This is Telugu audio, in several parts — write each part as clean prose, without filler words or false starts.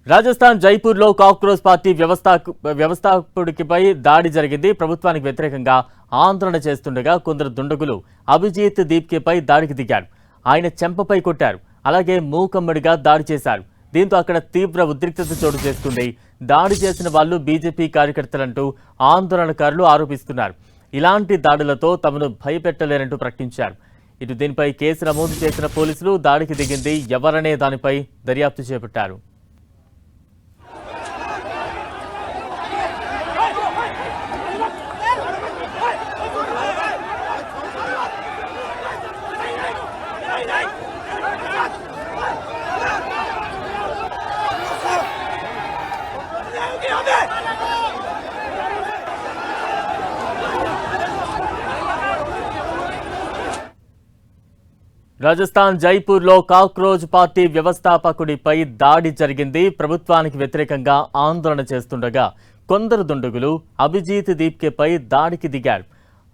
రాజస్థాన్ జైపూర్ లో కాక్రోచ్ పార్టీ వ్యవస్థాపకుడిపై దాడి జరిగింది. ప్రభుత్వానికి వ్యతిరేకంగా ఆందోళన చేస్తుండగా కొందరు దుండగులు అభిజిత్ దీప్కేపై దాడికి దిగారు. ఆయన చెంపపై కొట్టారు. అలాగే మూకమ్మడిగా దాడి చేశారు. దీంతో అక్కడ తీవ్ర ఉద్రిక్తత చోటు చేసుకుంది. దాడి చేసిన వాళ్ళు బీజేపీ కార్యకర్తలంటూ ఆందోళనకారులు ఆరోపిస్తున్నారు. ఇలాంటి దాడులతో తమను భయపెట్టలేరంటూ ప్రకటించారు. ఇటు దీనిపై కేసు నమోదు చేసిన పోలీసులు దాడికి దిగింది ఎవరనే దానిపై దర్యాప్తు చేపట్టారు. రాజస్థాన్ జైపూర్ లో కాక్రోచ్ పార్టీ వ్యవస్థాపకుడిపై దాడి జరిగింది. ప్రభుత్వానికి వ్యతిరేకంగా ఆందోళన చేస్తుండగా కొందరు దుండగులు అభిజిత్ దీప్కేపై దాడికి దిగారు.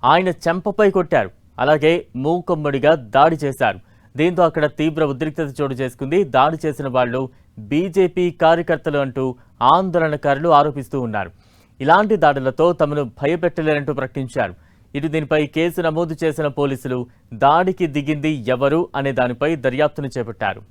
ఆయన చెంపపై కొట్టారు. అలాగే మూకమ్మడిగా దాడి చేశారు. దీంతో అక్కడ తీవ్ర ఉద్రిక్తత చోటు చేసుకుంది. దాడి చేసిన వాళ్ళు బీజేపీ కార్యకర్తలు అంటూ ఆందోళనకారులు ఆరోపిస్తూ ఉన్నారు. ఇలాంటి దాడులతో తమను భయపెట్టలేరంటూ ప్రకటించారు. ఇటు దీనిపై కేసు నమోదు చేసిన పోలీసులు దాడికి దిగింది ఎవరు అనే దానిపై దర్యాప్తును చేపట్టారు.